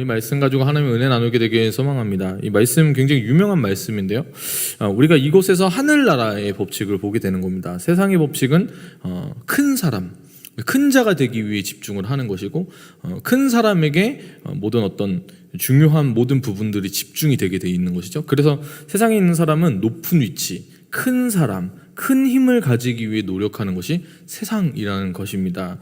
말씀 가지고 하나님의 은혜 나누게 되길 소망합니다. 이 말씀 굉장히 유명한 말씀인데요. 우리가 이곳에서 하늘나라의 법칙을 보게 되는 겁니다. 세상의 법칙은 큰 사람, 큰 자가 되기 위해 집중을 하는 것이고, 큰 사람에게 모든 어떤 중요한 모든 부분들이 집중이 되게 돼 있는 것이죠. 그래서 세상에 있는 사람은 높은 위치, 큰 사람, 큰 힘을 가지기 위해 노력하는 것이 세상이라는 것입니다.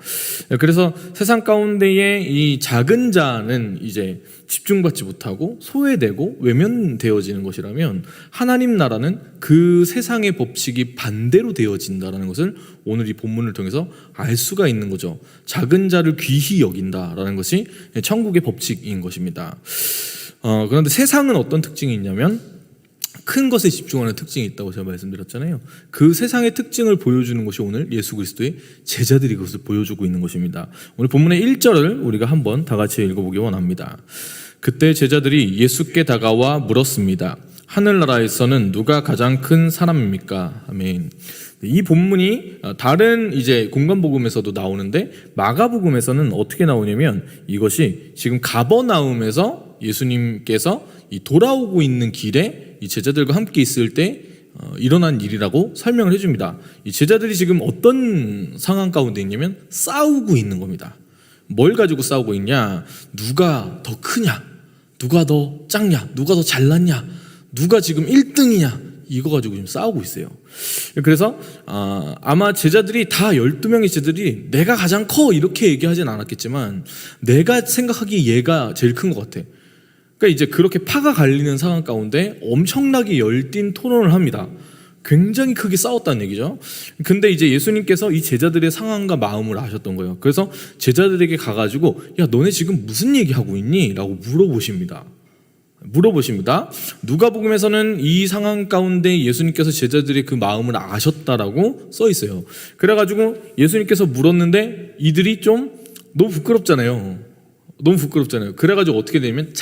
그래서 세상 가운데에 이 작은 자는 이제 집중받지 못하고 소외되고 외면되어지는 것이라면, 하나님 나라는 그 세상의 법칙이 반대로 되어진다는 것을 오늘 이 본문을 통해서 알 수가 있는 거죠. 작은 자를 귀히 여긴다라는 것이 천국의 법칙인 것입니다. 그런데 세상은 어떤 특징이 있냐면, 큰 것에 집중하는 특징이 있다고 제가 말씀드렸잖아요. 그 세상의 특징을 보여주는 것이 오늘 예수 그리스도의 제자들이 그것을 보여주고 있는 것입니다. 오늘 본문의 1절을 우리가 한번 다 같이 읽어보기 원합니다. 그때 제자들이 예수께 다가와 물었습니다. 하늘나라에서는 누가 가장 큰 사람입니까? 아멘. 이 본문이 다른 이제 공간복음에서도 나오는데, 마가복음에서는 어떻게 나오냐면, 이것이 지금 가버나움에서 예수님께서 이 돌아오고 있는 길에 이 제자들과 함께 있을 때 일어난 일이라고 설명을 해줍니다. 이 제자들이 지금 어떤 상황 가운데 있냐면 싸우고 있는 겁니다. 뭘 가지고 싸우고 있냐? 누가 더 크냐? 누가 더 작냐? 누가 더 잘났냐? 누가 지금 1등이냐? 이거 가지고 지금 싸우고 있어요. 그래서 아마 제자들이 다 12명의 제자들이 내가 가장 커 이렇게 얘기하진 않았겠지만, 내가 생각하기에 얘가 제일 큰 것 같아. 그러니까 이제 그렇게 파가 갈리는 상황 가운데 엄청나게 열띤 토론을 합니다. 굉장히 크게 싸웠다는 얘기죠. 근데 이제 예수님께서 이 제자들의 상황과 마음을 아셨던 거예요. 그래서 제자들에게 가가지고 야, 너네 지금 무슨 얘기하고 있니? 라고 물어보십니다. 누가복음에서는 이 상황 가운데 예수님께서 제자들의 그 마음을 아셨다라고 써 있어요. 그래가지고 예수님께서 물었는데 이들이 좀 너무 부끄럽잖아요. 그래가지고 어떻게 되냐면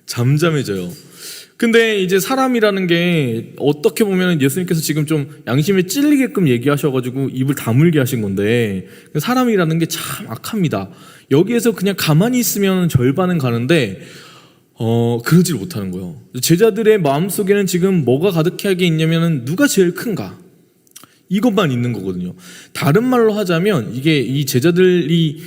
잠잠해져요. 근데 이제 사람이라는 게 어떻게 보면 예수님께서 지금 좀 양심에 찔리게끔 얘기하셔가지고 입을 다물게 하신 건데, 사람이라는 게 참 악합니다. 여기에서 그냥 가만히 있으면 절반은 가는데 그러질 못하는 거예요. 제자들의 마음속에는 지금 뭐가 가득하게 있냐면, 누가 제일 큰가? 이것만 있는 거거든요. 다른 말로 하자면 이게 이 제자들이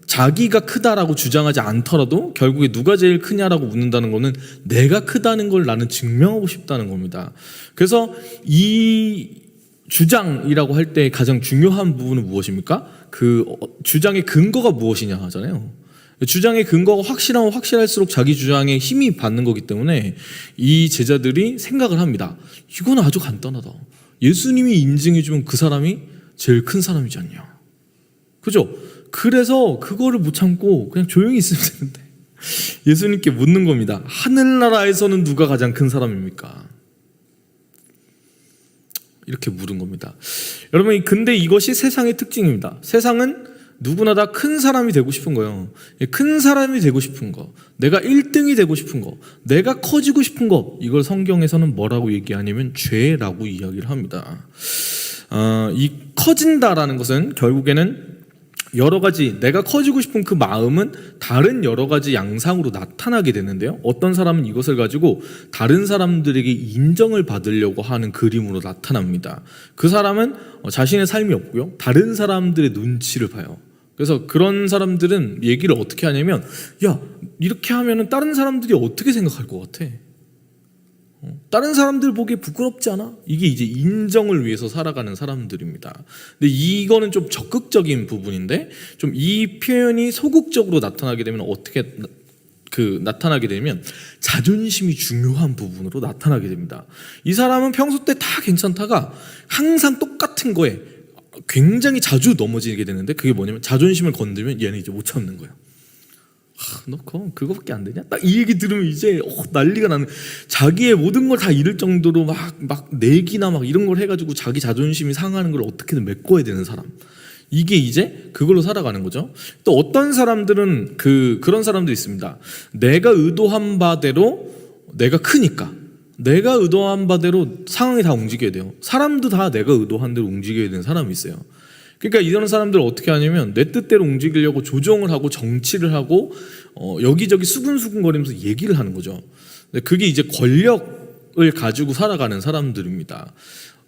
자기가 크다라고 주장하지 않더라도 결국에 누가 제일 크냐라고 묻는다는 거는 내가 크다는 걸 나는 증명하고 싶다는 겁니다. 그래서 이 주장이라고 할 때 가장 중요한 부분은 무엇입니까? 그 주장의 근거가 무엇이냐 하잖아요. 주장의 근거가 확실하면 확실할수록 자기 주장에 힘이 받는 거기 때문에 이 제자들이 생각을 합니다. 이건 아주 간단하다. 예수님이 인증해주면 그 사람이 제일 큰 사람이지 않냐. 그죠? 그래서 그거를 못 참고 그냥 조용히 있으면 되는데 예수님께 묻는 겁니다. 하늘나라에서는 누가 가장 큰 사람입니까? 이렇게 물은 겁니다. 여러분, 근데 이것이 세상의 특징입니다. 세상은 누구나 다 큰 사람이 되고 싶은 거예요. 큰 사람이 되고 싶은 거, 내가 1등이 되고 싶은 거, 내가 커지고 싶은 거, 이걸 성경에서는 뭐라고 얘기하냐면 죄라고 이야기를 합니다. 이 커진다라는 것은 결국에는 여러 가지, 내가 커지고 싶은 그 마음은 다른 여러 가지 양상으로 나타나게 되는데요, 어떤 사람은 이것을 가지고 다른 사람들에게 인정을 받으려고 하는 그림으로 나타납니다. 그 사람은 자신의 삶이 없고요, 다른 사람들의 눈치를 봐요. 그래서 그런 사람들은 얘기를 어떻게 하냐면, 야, 이렇게 하면은 다른 사람들이 어떻게 생각할 것 같아? 다른 사람들 보기에 부끄럽지 않아? 이게 이제 인정을 위해서 살아가는 사람들입니다. 근데 이거는 좀 적극적인 부분인데, 좀 이 표현이 소극적으로 나타나게 되면 어떻게 나타나게 되면 자존심이 중요한 부분으로 나타나게 됩니다. 이 사람은 평소 때 다 괜찮다가 항상 똑같은 거에 굉장히 자주 넘어지게 되는데, 그게 뭐냐면 자존심을 건들면 얘는 이제 못 참는 거예요. 너 그거밖에 안 되냐? 딱 이 얘기 들으면 이제 난리가 나는, 자기의 모든 걸 다 잃을 정도로 막 내기나 막 이런 걸 해가지고 자기 자존심이 상하는 걸 어떻게든 메꿔야 되는 사람, 이게 이제 그걸로 살아가는 거죠. 또 어떤 사람들은 그런 사람들이 있습니다. 내가 의도한 바대로, 내가 크니까 내가 의도한 바대로 상황이 다 움직여야 돼요. 사람도 다 내가 의도한 대로 움직여야 되는 사람이 있어요. 그러니까 이런 사람들을 어떻게 하냐면 내 뜻대로 움직이려고 조정을 하고 정치를 하고 여기저기 수근수근거리면서 얘기를 하는 거죠. 그게 이제 권력을 가지고 살아가는 사람들입니다.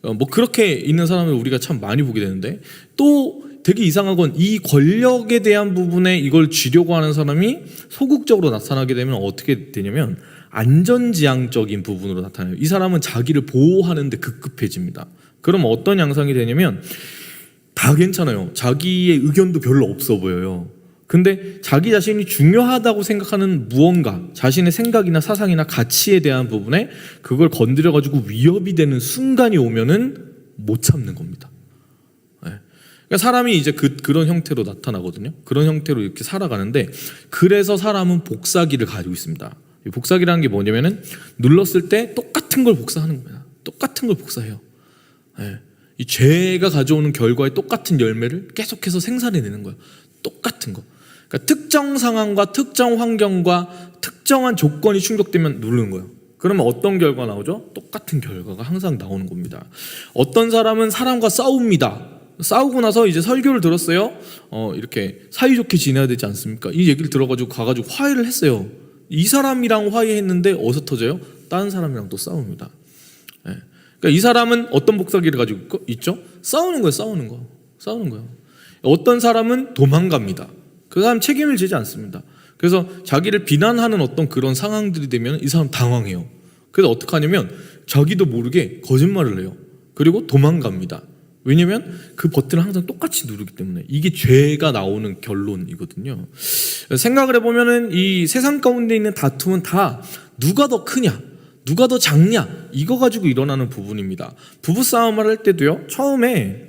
뭐 그렇게 있는 사람을 우리가 참 많이 보게 되는데, 또 되게 이상한 건 이 권력에 대한 부분에 이걸 쥐려고 하는 사람이 소극적으로 나타나게 되면 어떻게 되냐면 안전지향적인 부분으로 나타나요. 이 사람은 자기를 보호하는 데 급급해집니다. 그럼 어떤 양상이 되냐면 다 괜찮아요. 자기의 의견도 별로 없어 보여요. 근데 자기 자신이 중요하다고 생각하는 무언가, 자신의 생각이나 사상이나 가치에 대한 부분에 그걸 건드려가지고 위협이 되는 순간이 오면은 못 참는 겁니다. 네. 그러니까 사람이 이제 그런 형태로 나타나거든요. 그런 형태로 이렇게 살아가는데, 그래서 사람은 복사기를 가지고 있습니다. 복사기라는 게 뭐냐면은 눌렀을 때 똑같은 걸 복사하는 겁니다. 똑같은 걸 복사해요. 네. 이 죄가 가져오는 결과에 똑같은 열매를 계속해서 생산해내는 거예요. 똑같은 거. 그러니까 특정 상황과 특정 환경과 특정한 조건이 충족되면 누르는 거예요. 그러면 어떤 결과가 나오죠? 똑같은 결과가 항상 나오는 겁니다. 어떤 사람은 사람과 싸웁니다. 싸우고 나서 이제 설교를 들었어요. 이렇게 사이좋게 지내야 되지 않습니까? 이 얘기를 들어가지고 가가지고 화해를 했어요. 이 사람이랑 화해했는데 어디서 터져요? 다른 사람이랑 또 싸웁니다. 네. 그러니까 이 사람은 어떤 복사기를 가지고 있죠? 싸우는 거예요. 싸우는 거예요. 어떤 사람은 도망갑니다. 그 사람 책임을 지지 않습니다. 그래서 자기를 비난하는 어떤 그런 상황들이 되면 이 사람 당황해요. 그래서 어떻게 하냐면 자기도 모르게 거짓말을 해요. 그리고 도망갑니다. 왜냐면 그 버튼을 항상 똑같이 누르기 때문에. 이게 죄가 나오는 결론이거든요. 생각을 해보면은 이 세상 가운데 있는 다툼은 다 누가 더 크냐, 누가 더 작냐, 이거 가지고 일어나는 부분입니다. 부부싸움을 할 때도요, 처음에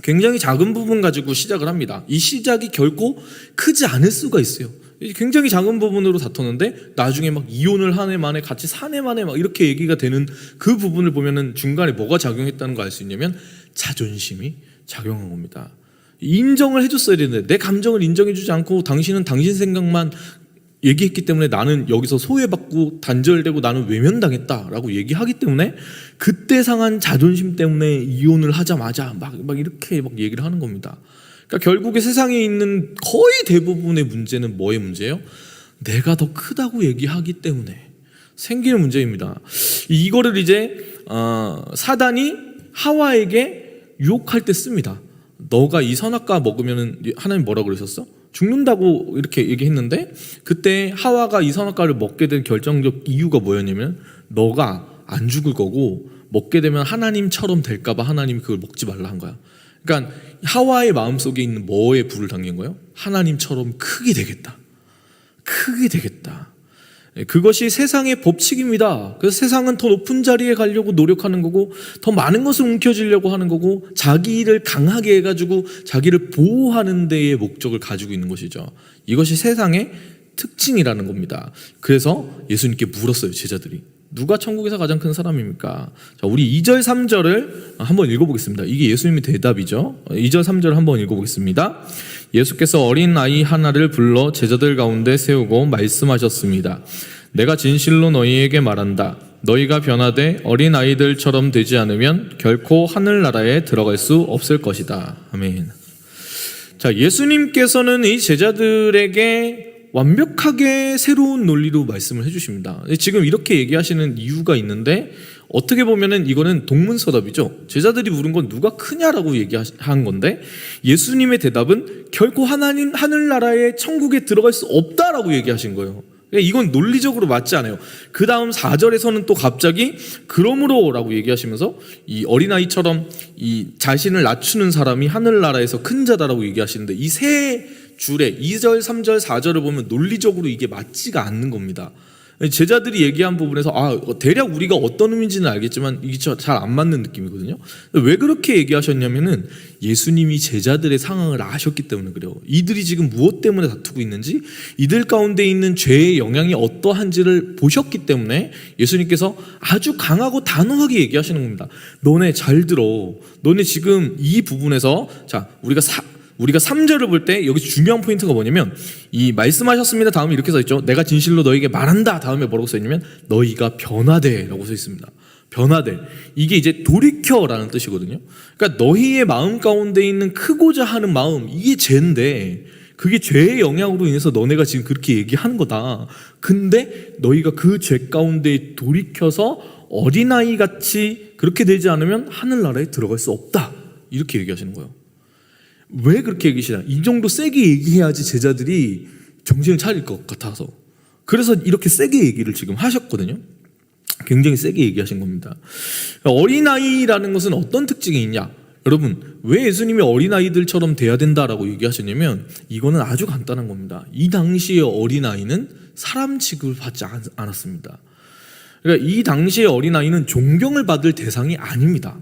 굉장히 작은 부분 가지고 시작을 합니다. 이 시작이 결코 크지 않을 수가 있어요. 굉장히 작은 부분으로 다투는데 나중에 막 이혼을 한 해 만에 같이 산 해 만에 막 이렇게 얘기가 되는 그 부분을 보면은 중간에 뭐가 작용했다는 걸 알 수 있냐면 자존심이 작용한 겁니다. 인정을 해줬어야 되는데 내 감정을 인정해주지 않고 당신은 당신 생각만 얘기했기 때문에 나는 여기서 소외받고 단절되고 나는 외면당했다라고 얘기하기 때문에 그때 상한 자존심 때문에 이혼을 하자마자 막 이렇게 막 얘기를 하는 겁니다. 그러니까 결국에 세상에 있는 거의 대부분의 문제는 뭐의 문제예요? 내가 더 크다고 얘기하기 때문에 생기는 문제입니다. 이거를 이제 사단이 하와에게 유혹할 때 씁니다. 너가 이 선악과 먹으면 하나님 뭐라고 그러셨어? 죽는다고 이렇게 얘기했는데, 그때 하와가 이 선악과를 먹게 된 결정적 이유가 뭐였냐면 너가 안 죽을 거고 먹게 되면 하나님처럼 될까 봐 하나님이 그걸 먹지 말라 한 거야. 그러니까 하와의 마음속에 있는 뭐에 불을 당긴 거예요? 하나님처럼 크게 되겠다. 크게 되겠다. 그것이 세상의 법칙입니다. 그래서 세상은 더 높은 자리에 가려고 노력하는 거고, 더 많은 것을 움켜쥐려고 하는 거고, 자기를 강하게 해가지고 자기를 보호하는 데의 목적을 가지고 있는 것이죠. 이것이 세상의 특징이라는 겁니다. 그래서 예수님께 물었어요, 제자들이. 누가 천국에서 가장 큰 사람입니까? 자, 우리 2절 3절을 한번 읽어보겠습니다. 이게 예수님의 대답이죠. 2절 3절 한번 읽어보겠습니다. 예수께서 어린 아이 하나를 불러 제자들 가운데 세우고 말씀하셨습니다. 내가 진실로 너희에게 말한다. 너희가 변화돼 어린 아이들처럼 되지 않으면 결코 하늘나라에 들어갈 수 없을 것이다. 아멘. 자, 예수님께서는 이 제자들에게 완벽하게 새로운 논리로 말씀을 해주십니다. 지금 이렇게 얘기하시는 이유가 있는데, 어떻게 보면은 이거는 동문서답이죠. 제자들이 물은 건 누가 크냐라고 얘기한 건데, 예수님의 대답은 결코 하늘나라의 천국에 들어갈 수 없다라고 얘기하신 거예요. 이건 논리적으로 맞지 않아요. 그 다음 4절에서는 또 갑자기 그러므로 라고 얘기하시면서 이 어린아이처럼 이 자신을 낮추는 사람이 하늘나라에서 큰 자다라고 얘기하시는데, 이 세 줄에 2절, 3절, 4절을 보면 논리적으로 이게 맞지가 않는 겁니다. 제자들이 얘기한 부분에서 대략 우리가 어떤 의미인지는 알겠지만 이게 잘 안 맞는 느낌이거든요. 왜 그렇게 얘기하셨냐면은 예수님이 제자들의 상황을 아셨기 때문에 그래요. 이들이 지금 무엇 때문에 다투고 있는지, 이들 가운데 있는 죄의 영향이 어떠한지를 보셨기 때문에 예수님께서 아주 강하고 단호하게 얘기하시는 겁니다. 너네 잘 들어. 너네 지금 이 부분에서, 자, 우리가 3절을 볼 때 여기 중요한 포인트가 뭐냐면, 이 말씀하셨습니다 다음에 이렇게 써있죠. 내가 진실로 너희에게 말한다 다음에 뭐라고 써있냐면 너희가 변화돼 라고 써있습니다. 변화될. 이게 이제 돌이켜라는 뜻이거든요. 그러니까 너희의 마음 가운데 있는 크고자 하는 마음, 이게 죄인데 그게 죄의 영향으로 인해서 너네가 지금 그렇게 얘기하는 거다. 근데 너희가 그 죄 가운데 돌이켜서 어린아이 같이 그렇게 되지 않으면 하늘나라에 들어갈 수 없다. 이렇게 얘기하시는 거예요. 왜 그렇게 얘기하시나? 이 정도 세게 얘기해야지 제자들이 정신을 차릴 것 같아서. 그래서 이렇게 세게 얘기를 지금 하셨거든요. 굉장히 세게 얘기하신 겁니다. 어린아이라는 것은 어떤 특징이 있냐? 여러분, 왜 예수님이 어린아이들처럼 돼야 된다라고 얘기하셨냐면 이거는 아주 간단한 겁니다. 이 당시의 어린아이는 사람 취급을 받지 않았습니다. 그러니까 이 당시의 어린아이는 존경을 받을 대상이 아닙니다.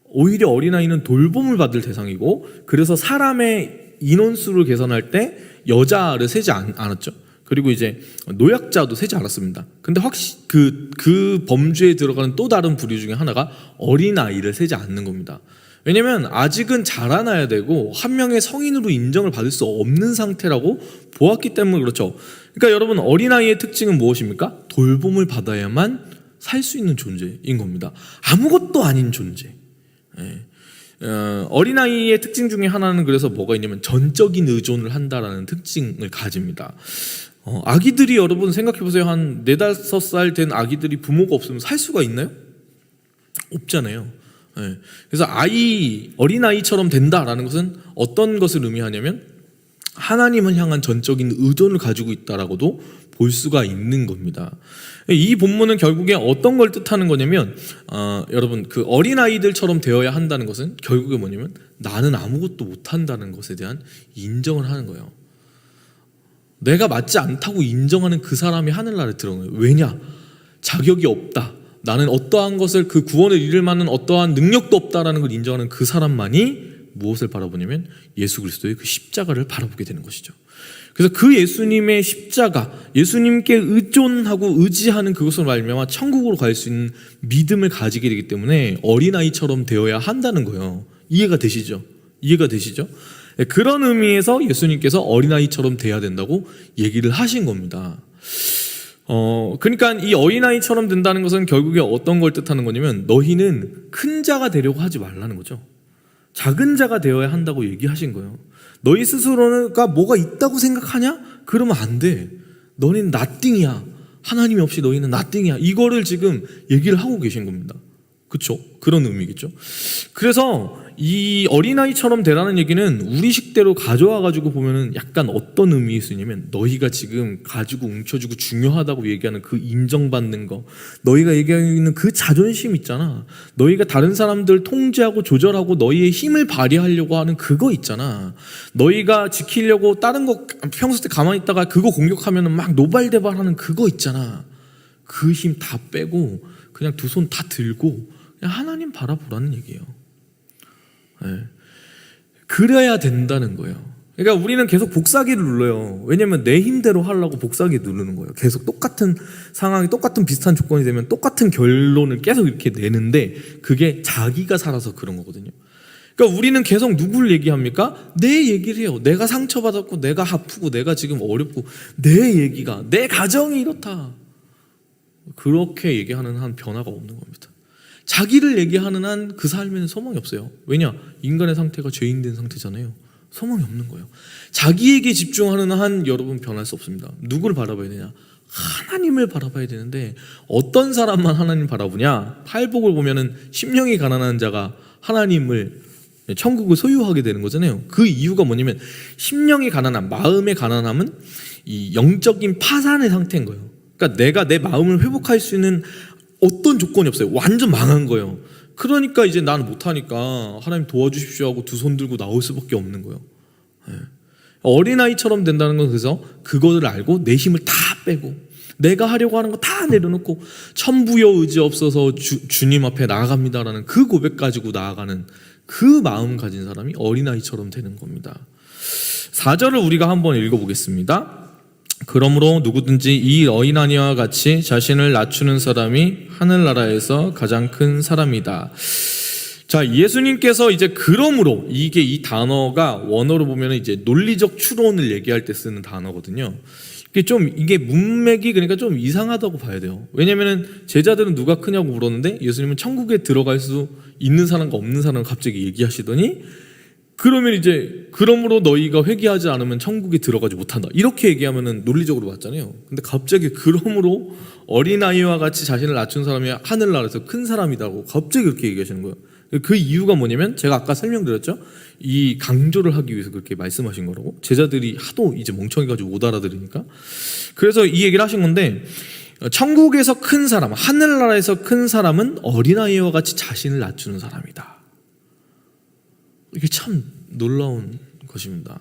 오히려 어린아이는 돌봄을 받을 대상이고, 그래서 사람의 인원수를 계산할 때 여자를 세지 않았죠. 그리고 이제 노약자도 세지 않았습니다. 근데 그 범주에 들어가는 또 다른 부류 중에 하나가 어린아이를 세지 않는 겁니다. 왜냐면 아직은 자라나야 되고 한 명의 성인으로 인정을 받을 수 없는 상태라고 보았기 때문에 그렇죠. 그러니까 여러분, 어린아이의 특징은 무엇입니까? 돌봄을 받아야만 살 수 있는 존재인 겁니다. 아무것도 아닌 존재. 어린아이의 특징 중에 하나는 그래서 뭐가 있냐면 전적인 의존을 한다라는 특징을 가집니다. 아기들이, 여러분 생각해보세요. 한 4, 5살 된 아기들이 부모가 없으면 살 수가 있나요? 없잖아요. 그래서 어린아이처럼 된다라는 것은 어떤 것을 의미하냐면 하나님을 향한 전적인 의존을 가지고 있다라고도 볼 수가 있는 겁니다. 이 본문은 결국에 어떤 걸 뜻하는 거냐면 여러분, 그 어린아이들처럼 되어야 한다는 것은 결국에 뭐냐면 나는 아무것도 못한다는 것에 대한 인정을 하는 거예요. 내가 맞지 않다고 인정하는 그 사람이 하늘나라에 들어가는 거예요. 왜냐? 자격이 없다. 나는 어떠한 것을, 그 구원을 이룰 만한 어떠한 능력도 없다라는 걸 인정하는 그 사람만이 무엇을 바라보냐면 예수 그리스도의 그 십자가를 바라보게 되는 것이죠. 그래서 그 예수님의 십자가, 예수님께 의존하고 의지하는 그것으로 말미암아 천국으로 갈 수 있는 믿음을 가지게 되기 때문에 어린아이처럼 되어야 한다는 거예요. 이해가 되시죠? 이해가 되시죠? 그런 의미에서 예수님께서 어린아이처럼 돼야 된다고 얘기를 하신 겁니다. 그러니까 이 어린아이처럼 된다는 것은 결국에 어떤 걸 뜻하는 거냐면 너희는 큰 자가 되려고 하지 말라는 거죠. 작은 자가 되어야 한다고 얘기하신 거예요. 너희 스스로가 뭐가 있다고 생각하냐? 그러면 안 돼. 너희는 nothing이야. 하나님이 없이 너희는 nothing이야. 이거를 지금 얘기를 하고 계신 겁니다. 그렇죠? 그런 의미겠죠. 그래서 이 어린아이처럼 되라는 얘기는 우리식대로 가져와가지고 보면은 약간 어떤 의미일 수 있냐면 너희가 지금 가지고 웅켜주고 중요하다고 얘기하는 그 인정받는 거, 너희가 얘기하고 있는 그 자존심 있잖아. 너희가 다른 사람들 통제하고 조절하고 너희의 힘을 발휘하려고 하는 그거 있잖아. 너희가 지키려고 다른 거 평소 때 가만히 있다가 그거 공격하면은 막 노발대발하는 그거 있잖아. 그 힘 다 빼고 그냥 두 손 다 들고 그냥 하나님 바라보라는 얘기예요. 그래야 된다는 거예요. 그러니까 우리는 계속 복사기를 눌러요. 왜냐면 내 힘대로 하려고 복사기 누르는 거예요. 계속 똑같은 상황이, 똑같은 비슷한 조건이 되면 똑같은 결론을 계속 이렇게 내는데 그게 자기가 살아서 그런 거거든요. 그러니까 우리는 계속 누구를 얘기합니까? 내 얘기를 해요. 내가 상처받았고 내가 아프고 내가 지금 어렵고 내 얘기가, 내 가정이 이렇다. 그렇게 얘기하는 한 변화가 없는 겁니다. 자기를 얘기하는 한 그 삶에는 소망이 없어요. 왜냐? 인간의 상태가 죄인된 상태잖아요. 소망이 없는 거예요. 자기에게 집중하는 한 여러분 변할 수 없습니다. 누구를 바라봐야 되냐? 하나님을 바라봐야 되는데 어떤 사람만 하나님 바라보냐? 팔복을 보면은 심령이 가난한 자가 하나님을, 천국을 소유하게 되는 거잖아요. 그 이유가 뭐냐면 심령이 가난함, 마음의 가난함은 이 영적인 파산의 상태인 거예요. 그러니까 내가 내 마음을 회복할 수 있는 어떤 조건이 없어요. 완전 망한 거예요. 그러니까 이제 나는 못하니까 하나님 도와주십시오 하고 두 손 들고 나올 수밖에 없는 거예요. 어린아이처럼 된다는 건 그래서 그거를 알고 내 힘을 다 빼고 내가 하려고 하는 거 다 내려놓고 천부여 의지 없어서 주님 앞에 나아갑니다라는 그 고백 가지고 나아가는 그 마음 가진 사람이 어린아이처럼 되는 겁니다. 4절을 우리가 한번 읽어보겠습니다. 그러므로 누구든지 이 어린아이와 같이 자신을 낮추는 사람이 하늘나라에서 가장 큰 사람이다. 자, 예수님께서 이제 그러므로, 이 단어가 원어로 보면 이제 논리적 추론을 얘기할 때 쓰는 단어거든요. 이게 문맥이 그러니까 좀 이상하다고 봐야 돼요. 왜냐면은 제자들은 누가 크냐고 물었는데 예수님은 천국에 들어갈 수 있는 사람과 없는 사람을 갑자기 얘기하시더니 그러면 이제 그러므로 너희가 회개하지 않으면 천국에 들어가지 못한다 이렇게 얘기하면은 논리적으로 맞잖아요. 근데 갑자기 그러므로 어린아이와 같이 자신을 낮춘 사람이 하늘나라에서 큰 사람이다고 갑자기 그렇게 얘기하시는 거예요. 그 이유가 뭐냐면 제가 아까 설명드렸죠. 이 강조를 하기 위해서 그렇게 말씀하신 거라고. 제자들이 하도 이제 멍청해가지고 못 알아들으니까. 그래서 이 얘기를 하신 건데 천국에서 큰 사람, 하늘나라에서 큰 사람은 어린아이와 같이 자신을 낮추는 사람이다. 이게 참 놀라운 것입니다.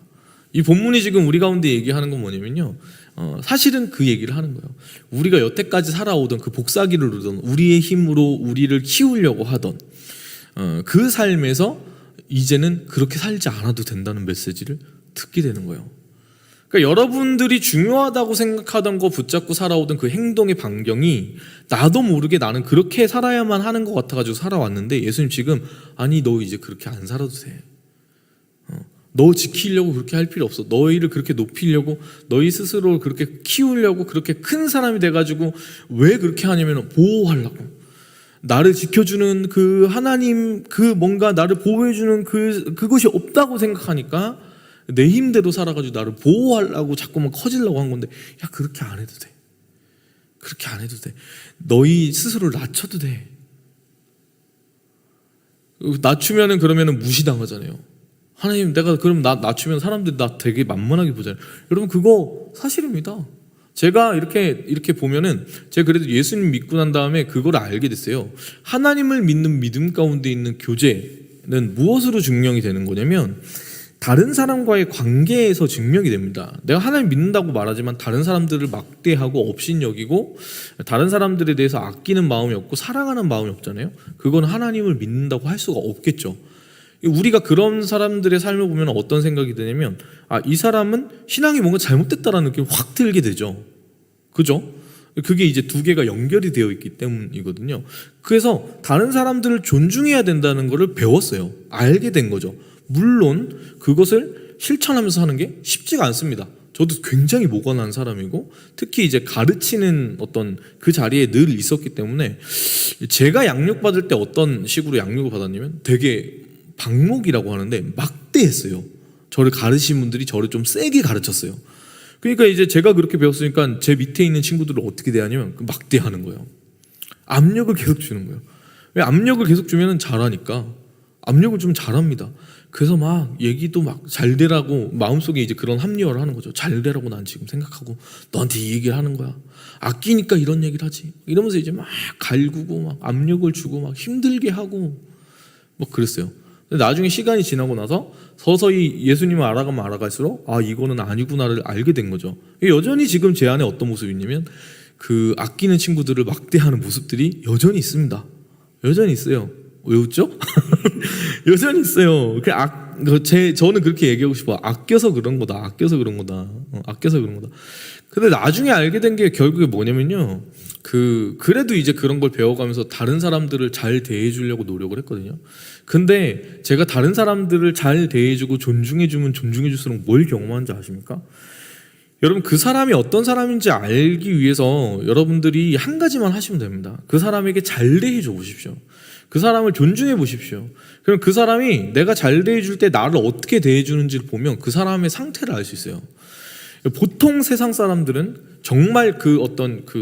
이 본문이 지금 우리 가운데 얘기하는 건 뭐냐면요. 사실은 그 얘기를 하는 거예요. 우리가 여태까지 살아오던 그 복사기를 누르던 우리의 힘으로 우리를 키우려고 하던 그 삶에서 이제는 그렇게 살지 않아도 된다는 메시지를 듣게 되는 거예요. 그러니까 여러분들이 중요하다고 생각하던 거 붙잡고 살아오던 그 행동의 반경이 나도 모르게 나는 그렇게 살아야만 하는 것 같아가지고 살아왔는데 예수님 지금 아니 너 이제 그렇게 안 살아도 돼. 너 지키려고 그렇게 할 필요 없어. 너희를 그렇게 높이려고 너희 스스로를 그렇게 키우려고 그렇게 큰 사람이 돼가지고 왜 그렇게 하냐면 보호하려고. 나를 지켜주는 그 하나님 그 뭔가 나를 보호해주는 그것이 없다고 생각하니까 내 힘대로 살아가지고 나를 보호하려고 자꾸만 커지려고 한 건데 야 그렇게 안 해도 돼. 그렇게 안 해도 돼. 너희 스스로를 낮춰도 돼. 낮추면은 그러면은 무시당하잖아요. 하나님 내가 그럼 나 낮추면 사람들이 나 되게 만만하게 보잖아요. 여러분 그거 사실입니다. 제가 이렇게 보면은 제가 그래도 예수님 믿고 난 다음에 그걸 알게 됐어요. 하나님을 믿는 믿음 가운데 있는 교제는 무엇으로 증명이 되는 거냐면 다른 사람과의 관계에서 증명이 됩니다. 내가 하나님 믿는다고 말하지만 다른 사람들을 막대하고 업신여기고 다른 사람들에 대해서 아끼는 마음이 없고 사랑하는 마음이 없잖아요. 그건 하나님을 믿는다고 할 수가 없겠죠. 우리가 그런 사람들의 삶을 보면 어떤 생각이 드냐면 이 사람은 신앙이 뭔가 잘못됐다라는 느낌이 확 들게 되죠. 그죠? 그게 이제 두 개가 연결이 되어 있기 때문이거든요. 그래서 다른 사람들을 존중해야 된다는 것을 배웠어요. 알게 된 거죠. 물론 그것을 실천하면서 하는 게 쉽지가 않습니다. 저도 굉장히 모건한 사람이고 특히 이제 가르치는 어떤 그 자리에 늘 있었기 때문에 제가 양육받을 때 어떤 식으로 양육을 받았냐면 되게 방목이라고 하는데 막대했어요. 저를 가르치신 분들이 저를 좀 세게 가르쳤어요. 그러니까 이제 제가 그렇게 배웠으니까 제 밑에 있는 친구들을 어떻게 대하냐면 막대하는 거예요. 압력을 계속 주는 거예요. 왜 압력을 계속 주면 잘하니까 압력을 좀 잘합니다. 그래서 막 얘기도 막 잘 되라고 마음속에 이제 그런 합리화를 하는 거죠. 잘 되라고 난 지금 생각하고 너한테 이 얘기를 하는 거야. 아끼니까 이런 얘기를 하지. 이러면서 이제 막 갈구고 막 압력을 주고 막 힘들게 하고 막 그랬어요. 나중에 시간이 지나고 나서 서서히 예수님을 알아가면 알아갈수록 이거는 아니구나를 알게 된 거죠. 여전히 지금 제 안에 어떤 모습이 있냐면 그 아끼는 친구들을 막대하는 모습들이 여전히 있습니다. 여전히 있어요. 왜 웃죠? 여전히 있어요. 저는 그렇게 얘기하고 싶어. 아껴서 그런 거다. 아껴서 그런 거다. 아껴서 그런 거다. 근데 나중에 알게 된 게 결국에 뭐냐면요. 그래도 이제 그런 걸 배워가면서 다른 사람들을 잘 대해주려고 노력을 했거든요. 근데 제가 다른 사람들을 잘 대해주고 존중해주면 존중해줄수록 뭘 경험하는지 아십니까? 여러분 그 사람이 어떤 사람인지 알기 위해서 여러분들이 한 가지만 하시면 됩니다. 그 사람에게 잘 대해줘 보십시오. 그 사람을 존중해 보십시오. 그럼 그 사람이 내가 잘 대해줄 때 나를 어떻게 대해주는지를 보면 그 사람의 상태를 알 수 있어요. 보통 세상 사람들은 정말 그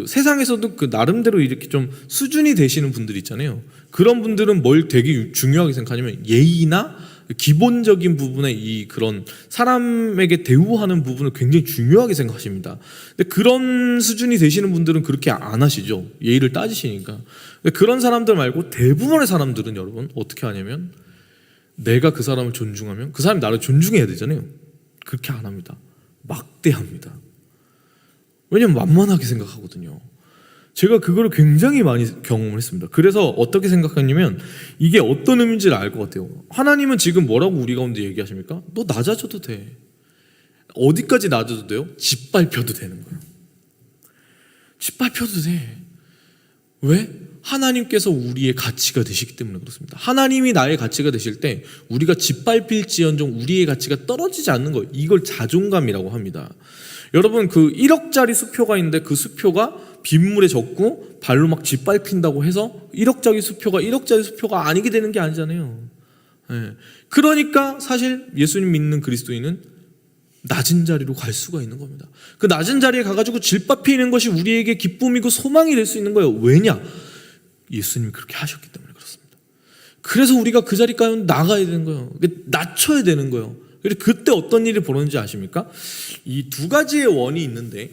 세상에서도 그 나름대로 이렇게 좀 수준이 되시는 분들 있잖아요. 그런 분들은 뭘 되게 중요하게 생각하냐면 예의나 기본적인 부분에 그런 사람에게 대우하는 부분을 굉장히 중요하게 생각하십니다. 근데 그런 수준이 되시는 분들은 그렇게 안 하시죠. 예의를 따지시니까. 근데 그런 사람들 말고 대부분의 사람들은 여러분 어떻게 하냐면 내가 그 사람을 존중하면 그 사람이 나를 존중해야 되잖아요. 그렇게 안 합니다. 막대합니다. 왜냐면 만만하게 생각하거든요. 제가 그걸 굉장히 많이 경험을 했습니다. 그래서 어떻게 생각했냐면 이게 어떤 의미인지를 알 것 같아요. 하나님은 지금 뭐라고 우리 가운데 얘기하십니까? 너 낮아져도 돼. 어디까지 낮아도 돼요? 짓밟혀도 되는 거예요. 짓밟혀도 돼. 왜? 하나님께서 우리의 가치가 되시기 때문에 그렇습니다. 하나님이 나의 가치가 되실 때 우리가 짓밟힐지언정 우리의 가치가 떨어지지 않는 거예요. 이걸 자존감이라고 합니다. 여러분 그 1억짜리 수표가 있는데 그 수표가 빗물에 젖고 발로 막 짓밟힌다고 해서 1억짜리 수표가 아니게 되는 게 아니잖아요. 예. 그러니까 사실 예수님 믿는 그리스도인은 낮은 자리로 갈 수가 있는 겁니다. 그 낮은 자리에 가가지고 짓밟히는 것이 우리에게 기쁨이고 소망이 될 수 있는 거예요. 왜냐? 예수님이 그렇게 하셨기 때문에 그렇습니다. 그래서 우리가 그 자리까지 나가야 되는 거예요. 낮춰야 되는 거예요. 그때 어떤 일이 벌어지는지 아십니까? 이 두 가지의 원이 있는데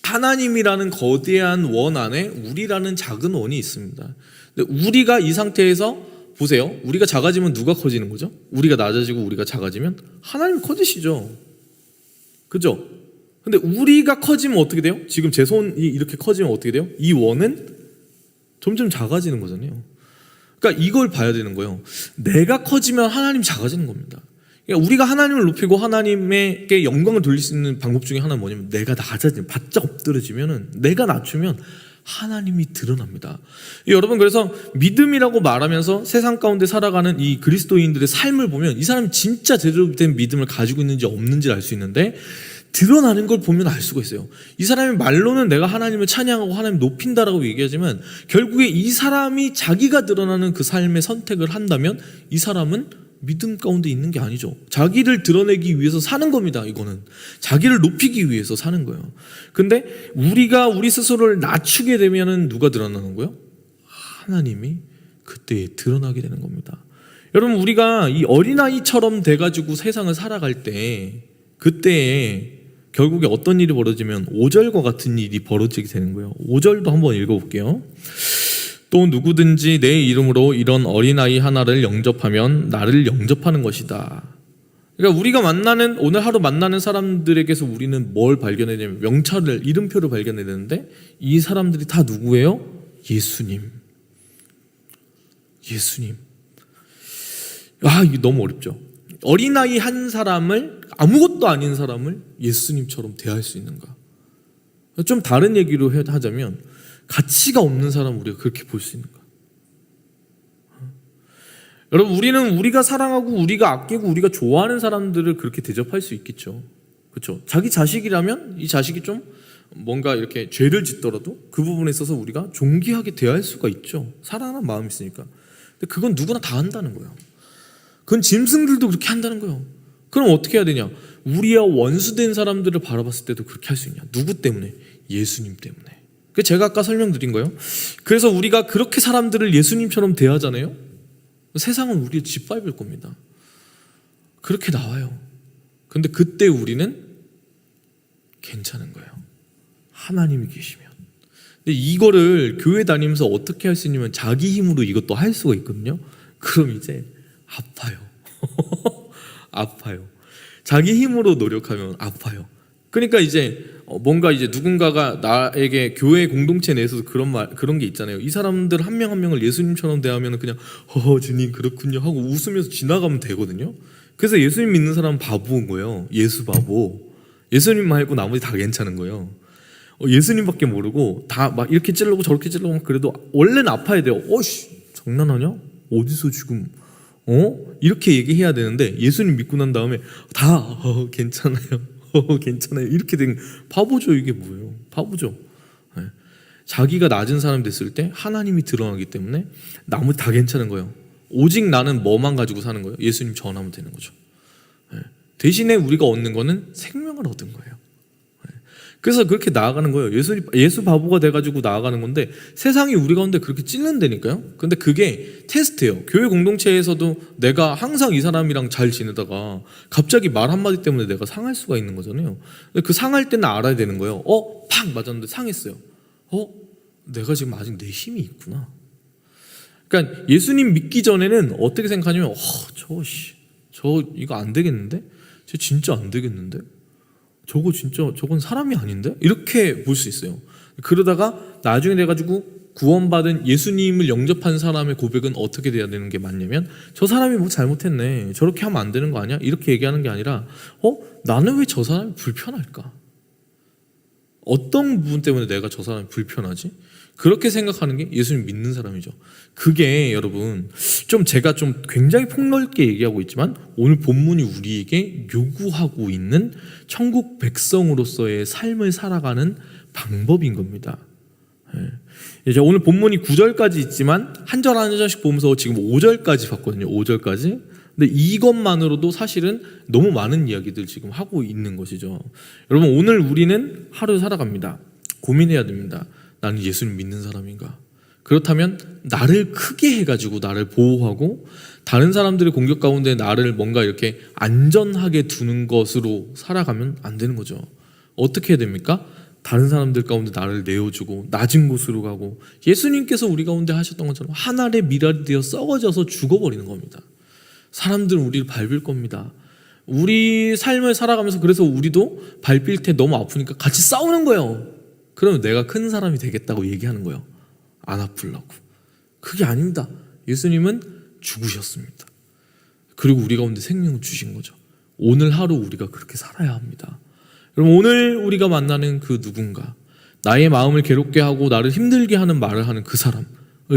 하나님이라는 거대한 원 안에 우리라는 작은 원이 있습니다. 근데 우리가 이 상태에서 보세요. 우리가 작아지면 누가 커지는 거죠? 우리가 낮아지고 우리가 작아지면 하나님이 커지시죠. 그죠? 근데 우리가 커지면 어떻게 돼요? 지금 제 손이 이렇게 커지면 어떻게 돼요? 이 원은 점점 작아지는 거잖아요. 그러니까 이걸 봐야 되는 거예요. 내가 커지면 하나님이 작아지는 겁니다. 그러니까 우리가 하나님을 높이고 하나님에게 영광을 돌릴 수 있는 방법 중에 하나는 뭐냐면 내가 낮아지면, 바짝 엎드러지면은, 내가 낮추면 하나님이 드러납니다. 여러분, 그래서 믿음이라고 말하면서 세상 가운데 살아가는 이 그리스도인들의 삶을 보면 이 사람이 진짜 제대로 된 믿음을 가지고 있는지 없는지를 알 수 있는데, 드러나는 걸 보면 알 수가 있어요. 이 사람이 말로는 내가 하나님을 찬양하고 하나님 높인다라고 얘기하지만 결국에 이 사람이 자기가 드러나는 그 삶의 선택을 한다면 이 사람은 믿음 가운데 있는 게 아니죠. 자기를 드러내기 위해서 사는 겁니다. 이거는 자기를 높이기 위해서 사는 거예요. 근데 우리가 우리 스스로를 낮추게 되면은 누가 드러나는 거예요? 하나님이 그때 드러나게 되는 겁니다. 여러분, 우리가 이 어린아이처럼 돼가지고 세상을 살아갈 때 그때에 결국에 어떤 일이 벌어지면 5절과 같은 일이 벌어지게 되는 거예요. 5절도 한번 읽어볼게요. 또 누구든지 내 이름으로 이런 어린아이 하나를 영접하면 나를 영접하는 것이다. 그러니까 우리가 만나는, 오늘 하루 만나는 사람들에게서 우리는 뭘 발견해내냐면 명찰을, 이름표를 발견해내는데 이 사람들이 다 누구예요? 예수님. 이게 너무 어렵죠. 어린아이 한 사람을, 아무것도 아닌 사람을 예수님처럼 대할 수 있는가? 좀 다른 얘기로 하자면 가치가 없는 사람을 우리가 그렇게 볼 수 있는가? 여러분, 우리는 우리가 사랑하고 우리가 아끼고 우리가 좋아하는 사람들을 그렇게 대접할 수 있겠죠. 그렇죠? 자기 자식이라면 이 자식이 좀 뭔가 이렇게 죄를 짓더라도 그 부분에 있어서 우리가 존귀하게 대할 수가 있죠. 사랑하는 마음이 있으니까. 근데 그건 누구나 다 한다는 거예요. 그건 짐승들도 그렇게 한다는 거예요. 그럼 어떻게 해야 되냐? 우리와 원수된 사람들을 바라봤을 때도 그렇게 할 수 있냐? 누구 때문에? 예수님 때문에. 제가 아까 설명드린 거예요. 그래서 우리가 그렇게 사람들을 예수님처럼 대하잖아요. 세상은 우리를 짓밟을 겁니다. 그렇게 나와요. 근데 그때 우리는 괜찮은 거예요. 하나님이 계시면. 근데 이거를 교회 다니면서 어떻게 할 수 있냐면 자기 힘으로 이것도 할 수가 있거든요. 그럼 이제 아파요. 아파요. 자기 힘으로 노력하면 아파요. 그러니까 이제 뭔가 이제 누군가가 나에게 교회 공동체 내에서 그런 게 있잖아요. 이 사람들 한 명 한 명을 예수님처럼 대하면 그냥 주님 그렇군요 하고 웃으면서 지나가면 되거든요. 그래서 예수님 믿는 사람은 바보인 거예요. 예수 바보. 예수님 말고 나머지 다 괜찮은 거예요. 예수님밖에 모르고 다 막 이렇게 찌르고 저렇게 찌르고 그래도 원래는 아파야 돼요. 장난하냐? 어디서 지금 이렇게 얘기해야 되는데 예수님 믿고 난 다음에 다 괜찮아요. 괜찮아요. 이렇게 된 바보죠. 이게 뭐예요? 바보죠. 네. 자기가 낮은 사람 됐을 때 하나님이 드러나기 때문에 나머지 다 괜찮은 거예요. 오직 나는 뭐만 가지고 사는 거예요? 예수님 전하면 되는 거죠. 네. 대신에 우리가 얻는 거는 생명을 얻은 거예요. 네. 그래서 그렇게 나아가는 거예요. 예수 바보가 돼가지고 나아가는 건데 세상이 우리 가운데 그렇게 찔른다니까요. 근데 그게 테스트예요. 교회 공동체에서도 내가 항상 이 사람이랑 잘 지내다가 갑자기 말 한마디 때문에 내가 상할 수가 있는 거잖아요. 근데 그 상할 때는 알아야 되는 거예요. 팍 맞았는데 상했어요. 내가 지금 아직 내 힘이 있구나. 그러니까 예수님 믿기 전에는 어떻게 생각하냐면 저 이거 안 되겠는데? 쟤 진짜 안 되겠는데? 저건 사람이 아닌데? 이렇게 볼 수 있어요. 그러다가 나중에 돼가지고 구원받은 예수님을 영접한 사람의 고백은 어떻게 돼야 되는 게 맞냐면 저 사람이 뭐 잘못했네, 저렇게 하면 안 되는 거 아니야? 이렇게 얘기하는 게 아니라 나는 왜 저 사람이 불편할까? 어떤 부분 때문에 내가 저 사람이 불편하지? 그렇게 생각하는 게 예수님 믿는 사람이죠. 그게 여러분 제가 굉장히 폭넓게 얘기하고 있지만 오늘 본문이 우리에게 요구하고 있는 천국 백성으로서의 삶을 살아가는 방법인 겁니다. 이제 오늘 본문이 9절까지 있지만 한 절 한 절씩 보면서 지금 5절까지 봤거든요. 5절까지. 근데 이것만으로도 사실은 너무 많은 이야기들 지금 하고 있는 것이죠. 여러분 오늘 우리는 하루 살아갑니다. 고민해야 됩니다. 나는 예수님 믿는 사람인가? 그렇다면 나를 크게 해가지고 나를 보호하고 다른 사람들의 공격 가운데 나를 뭔가 이렇게 안전하게 두는 것으로 살아가면 안 되는 거죠. 어떻게 해야 됩니까? 다른 사람들 가운데 나를 내어주고 낮은 곳으로 가고 예수님께서 우리 가운데 하셨던 것처럼 한 알의 밀알이 되어 썩어져서 죽어버리는 겁니다. 사람들은 우리를 밟을 겁니다. 우리 삶을 살아가면서 그래서 우리도 밟힐 때 너무 아프니까 같이 싸우는 거예요. 그러면 내가 큰 사람이 되겠다고 얘기하는 거예요. 안 아프려고. 그게 아닙니다. 예수님은 죽으셨습니다. 그리고 우리 가운데 생명을 주신 거죠. 오늘 하루 우리가 그렇게 살아야 합니다. 여러분 오늘 우리가 만나는 그 누군가, 나의 마음을 괴롭게 하고 나를 힘들게 하는 말을 하는 그 사람을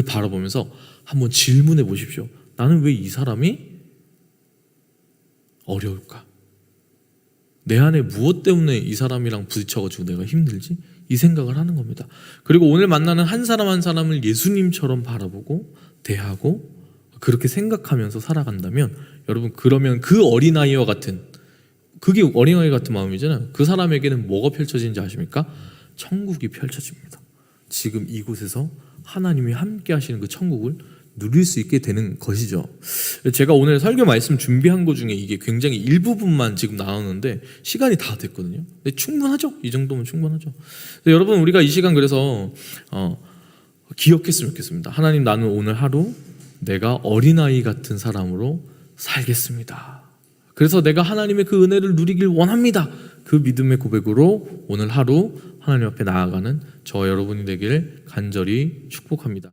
바라보면서 한번 질문해 보십시오. 나는 왜 이 사람이 어려울까? 내 안에 무엇 때문에 이 사람이랑 부딪혀가지고 내가 힘들지? 이 생각을 하는 겁니다. 그리고 오늘 만나는 한 사람 한 사람을 예수님처럼 바라보고 대하고 그렇게 생각하면서 살아간다면 여러분 그러면 그 어린아이와 같은, 그게 어린아이 같은 마음이잖아요. 그 사람에게는 뭐가 펼쳐지는지 아십니까? 천국이 펼쳐집니다. 지금 이곳에서 하나님이 함께 하시는 그 천국을 누릴 수 있게 되는 것이죠. 제가 오늘 설교 말씀 준비한 것 중에 이게 굉장히 일부분만 지금 나오는데 시간이 다 됐거든요. 근데 충분하죠? 이 정도면 충분하죠. 여러분 우리가 이 시간 그래서 기억했으면 좋겠습니다. 하나님, 나는 오늘 하루 내가 어린아이 같은 사람으로 살겠습니다. 그래서 내가 하나님의 그 은혜를 누리길 원합니다. 그 믿음의 고백으로 오늘 하루 하나님 앞에 나아가는 저 여러분이 되기를 간절히 축복합니다.